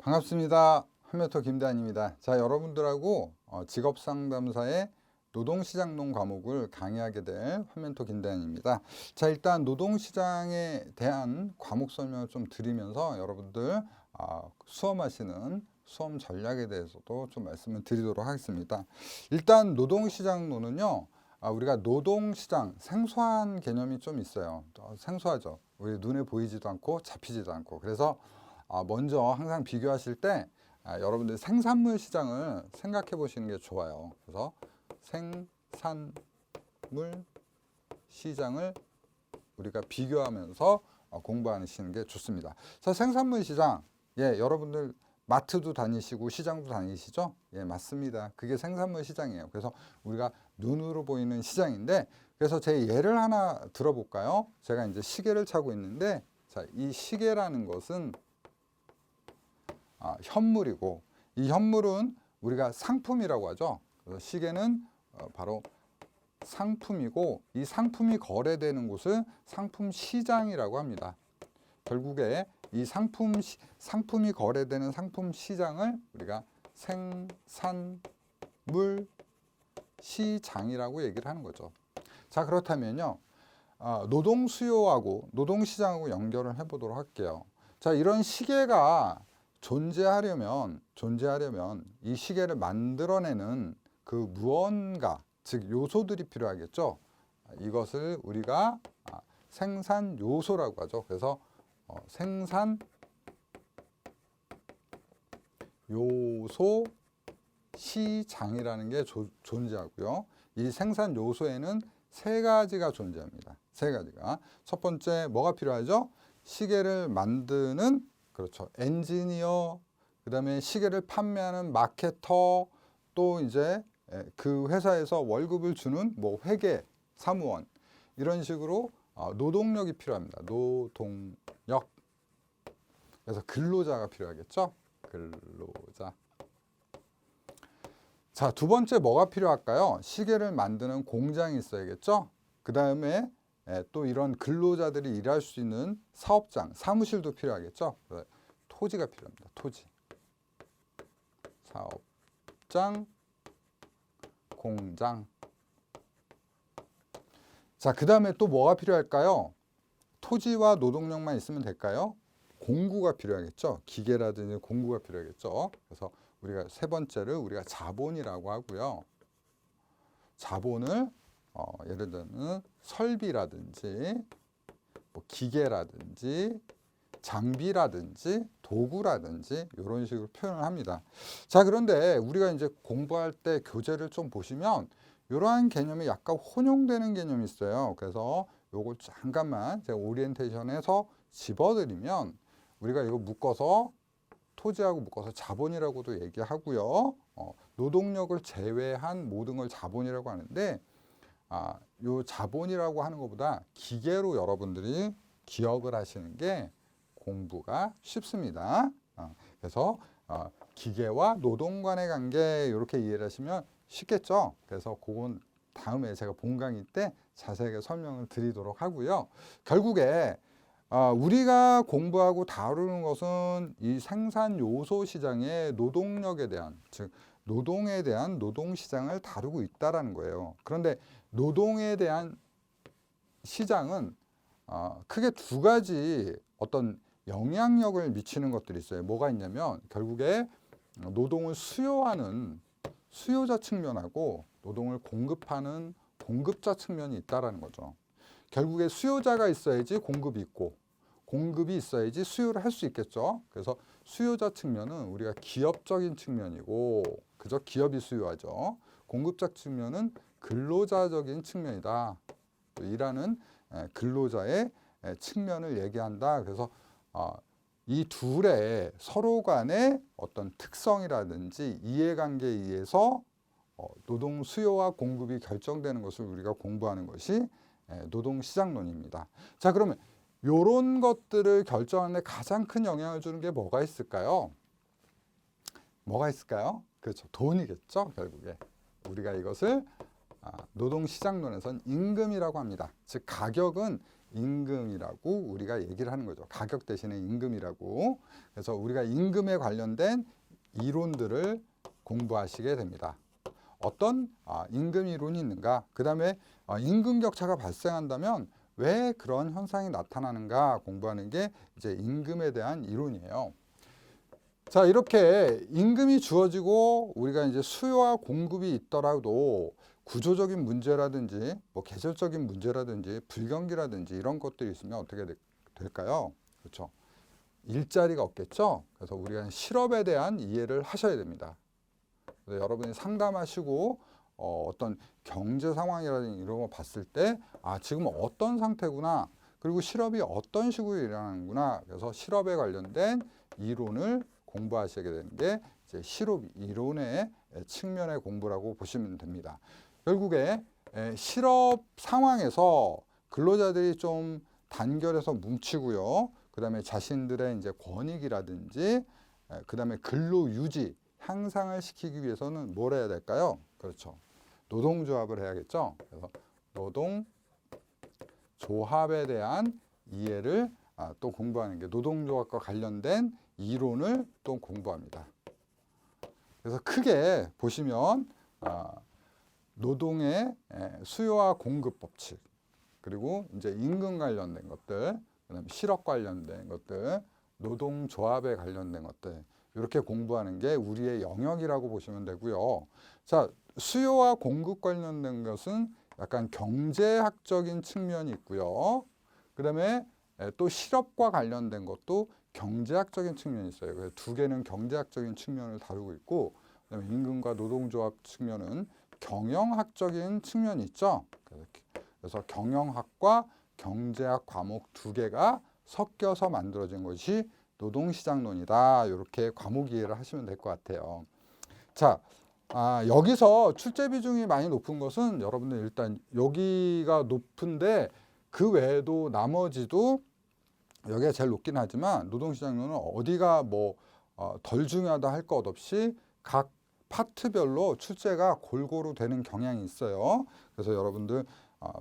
반갑습니다. 한메토 김대한입니다. 자, 여러분들하고 직업상담사의 노동시장론 과목을 강의하게 될 한멘토 김대한입니다. 자, 일단 노동시장에 대한 과목 설명을 좀 드리면서 여러분들 수험하시는 수험 전략에 대해서도 좀 말씀을 드리도록 하겠습니다. 일단 노동시장론은요, 우리가 노동시장 생소한 개념이 좀 있어요. 생소하죠. 우리 눈에 보이지도 않고 잡히지도 않고. 그래서 먼저 항상 비교하실 때 여러분들 생산물 시장을 생각해 보시는 게 좋아요. 그래서 생산물 시장을 우리가 비교하면서 공부하시는 게 좋습니다. 자, 생산물 시장, 예, 여러분들 마트도 다니시고 시장도 다니시죠? 예, 맞습니다. 그게 생산물 시장이에요. 그래서 우리가 눈으로 보이는 시장인데, 그래서 제 예를 하나 들어볼까요? 제가 이제 시계를 차고 있는데, 자, 이 시계라는 것은 현물이고, 이 현물은 우리가 상품이라고 하죠. 그래서 시계는 바로 상품이고, 이 상품이 거래되는 곳을 상품 시장이라고 합니다. 결국에 이 상품이 거래되는 상품 시장을 우리가 생산물 시장이라고 얘기를 하는 거죠. 자, 그렇다면요, 노동 수요하고 노동 시장하고 연결을 해보도록 할게요. 자, 이런 시계가 존재하려면 이 시계를 만들어내는 그 무언가, 즉 요소들이 필요하겠죠. 이것을 우리가 생산 요소라고 하죠. 그래서 생산 요소 시장이라는 게 존재하고요. 이 생산 요소에는 세 가지가 존재합니다. 세 가지가. 첫 번째 뭐가 필요하죠? 시계를 만드는, 그렇죠, 엔지니어, 그다음에 시계를 판매하는 마케터, 또 이제 그 회사에서 월급을 주는 뭐 회계, 사무원, 이런 식으로 노동력이 필요합니다. 노동력. 그래서 근로자가 필요하겠죠? 근로자. 자, 두 번째 뭐가 필요할까요? 시계를 만드는 공장이 있어야겠죠? 그 다음에 또 이런 근로자들이 일할 수 있는 사업장, 사무실도 필요하겠죠? 토지가 필요합니다. 토지. 사업장, 공장. 자, 그 다음에 또 뭐가 필요할까요? 토지와 노동력만 있으면 될까요? 공구가 필요하겠죠. 기계라든지 공구가 필요하겠죠. 그래서 우리가 세 번째를 우리가 자본이라고 하고요. 자본을 예를 들면 설비라든지 뭐 기계라든지 장비라든지 도구라든지 이런 식으로 표현을 합니다. 자, 그런데 우리가 이제 공부할 때 교재를 좀 보시면 이러한 개념이 약간 혼용되는 개념이 있어요. 그래서 요걸 잠깐만 제가 오리엔테이션에서 집어드리면 우리가 이거 묶어서 토지하고 묶어서 자본이라고도 얘기하고요. 노동력을 제외한 모든 걸 자본이라고 하는데, 요 자본이라고 하는 것보다 기계로 여러분들이 기억을 하시는 게 공부가 쉽습니다. 그래서 기계와 노동 간의 관계 이렇게 이해를 하시면 쉽겠죠. 그래서 그건 다음에 제가 본 강의 때 자세하게 설명을 드리도록 하고요. 결국에 우리가 공부하고 다루는 것은 이 생산 요소 시장의 노동력에 대한, 즉 노동에 대한 노동 시장을 다루고 있다라는 거예요. 그런데 노동에 대한 시장은 크게 두 가지 어떤 영향력을 미치는 것들이 있어요. 뭐가 있냐면 결국에 노동을 수요하는 수요자 측면하고 노동을 공급하는 공급자 측면이 있다라는 거죠. 결국에 수요자가 있어야지 공급이 있고, 공급이 있어야지 수요를 할 수 있겠죠. 그래서 수요자 측면은 우리가 기업적인 측면이고, 그저 기업이 수요하죠. 공급자 측면은 근로자적인 측면이다. 일하는 근로자의 측면을 얘기한다. 그래서 이 둘의 서로 간의 어떤 특성이라든지 이해관계에 의해서 노동 수요와 공급이 결정되는 것을 우리가 공부하는 것이 노동시장론입니다. 자, 그러면 이런 것들을 결정하는 데 가장 큰 영향을 주는 게 뭐가 있을까요? 뭐가 있을까요? 그렇죠. 돈이겠죠, 결국에. 우리가 이것을 노동시장론에서는 임금이라고 합니다. 즉 가격은 임금이라고 우리가 얘기를 하는 거죠. 가격 대신에 임금이라고. 그래서 우리가 임금에 관련된 이론들을 공부하시게 됩니다. 어떤 임금 이론이 있는가? 그 다음에 임금 격차가 발생한다면 왜 그런 현상이 나타나는가 공부하는 게 이제 임금에 대한 이론이에요. 자, 이렇게 임금이 주어지고 우리가 이제 수요와 공급이 있더라도 구조적인 문제라든지 뭐 계절적인 문제라든지 불경기라든지 이런 것들이 있으면 어떻게 될까요? 그렇죠. 일자리가 없겠죠. 그래서 우리가 실업에 대한 이해를 하셔야 됩니다. 그래서 여러분이 상담하시고 어떤 경제 상황이라든지 이런 거 봤을 때 지금 어떤 상태구나. 그리고 실업이 어떤 식으로 일어나는구나. 그래서 실업에 관련된 이론을 공부하시게 되는 게 이제 실업 이론의 측면의 공부라고 보시면 됩니다. 결국에 실업 상황에서 근로자들이 좀 단결해서 뭉치고요. 그 다음에 자신들의 이제 권익이라든지 그 다음에 근로 유지 향상을 시키기 위해서는 뭘 해야 될까요? 그렇죠. 노동조합을 해야겠죠. 그래서 노동조합에 대한 이해를 또 공부하는 게 노동조합과 관련된 이론을 또 공부합니다. 그래서 크게 보시면 노동의 수요와 공급 법칙, 그리고 이제 임금 관련된 것들, 그다음에 실업 관련된 것들, 노동조합에 관련된 것들 이렇게 공부하는 게 우리의 영역이라고 보시면 되고요. 자, 수요와 공급 관련된 것은 약간 경제학적인 측면이 있고요. 그다음에 또 실업과 관련된 것도 경제학적인 측면이 있어요. 그래서 두 개는 경제학적인 측면을 다루고 있고, 그다음에 임금과 노동조합 측면은 경영학적인 측면이 있죠. 그래서 경영학과 경제학 과목 두 개가 섞여서 만들어진 것이 노동시장론이다. 이렇게 과목 이해를 하시면 될 것 같아요. 자, 여기서 출제 비중이 많이 높은 것은 여러분들 일단 여기가 높은데 그 외에도 나머지도 여기가 제일 높긴 하지만 노동시장론은 어디가 뭐 덜 중요하다 할 것 없이 각 파트별로 출제가 골고루 되는 경향이 있어요. 그래서 여러분들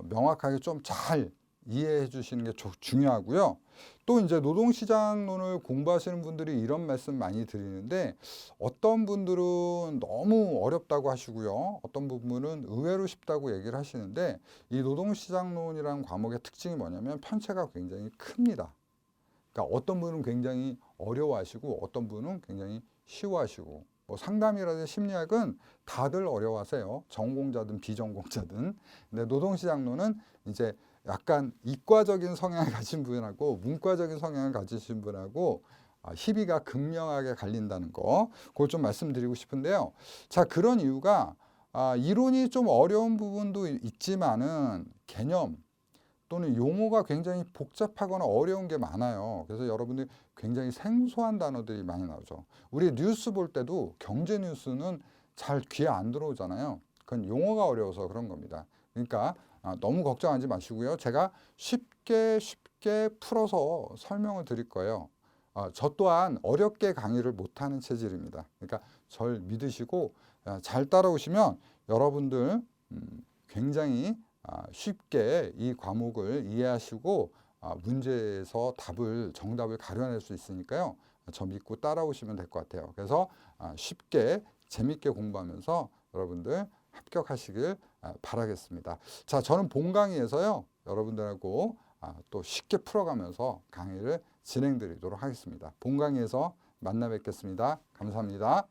명확하게 좀 잘 이해해 주시는 게 중요하고요. 또 이제 노동시장론을 공부하시는 분들이 이런 말씀 많이 드리는데 어떤 분들은 너무 어렵다고 하시고요. 어떤 부분은 의외로 쉽다고 얘기를 하시는데 이 노동시장론이라는 과목의 특징이 뭐냐면 편차가 굉장히 큽니다. 그러니까 어떤 분은 굉장히 어려워하시고 어떤 분은 굉장히 쉬워하시고 뭐 상담이라든지 심리학은 다들 어려워하세요. 전공자든 비전공자든. 근데 노동시장론은 이제 약간 이과적인 성향을 가진 분하고 문과적인 성향을 가지신 분하고 희비가 극명하게 갈린다는 거, 그걸 좀 말씀드리고 싶은데요. 자, 그런 이유가 이론이 좀 어려운 부분도 있지만은 개념 또는 용어가 굉장히 복잡하거나 어려운 게 많아요. 그래서 여러분들이 굉장히 생소한 단어들이 많이 나오죠. 우리 뉴스 볼 때도 경제 뉴스는 잘 귀에 안 들어오잖아요. 그건 용어가 어려워서 그런 겁니다. 그러니까 너무 걱정하지 마시고요. 제가 쉽게 풀어서 설명을 드릴 거예요. 저 또한 어렵게 강의를 못하는 체질입니다. 그러니까 절 믿으시고 잘 따라오시면 여러분들 굉장히 쉽게 이 과목을 이해하시고 문제에서 정답을 가려낼 수 있으니까요. 저 믿고 따라오시면 될 것 같아요. 그래서 쉽게 재밌게 공부하면서 여러분들 합격하시길 바라겠습니다. 자, 저는 본 강의에서요. 여러분들하고 또 쉽게 풀어가면서 강의를 진행드리도록 하겠습니다. 본 강의에서 만나 뵙겠습니다. 감사합니다.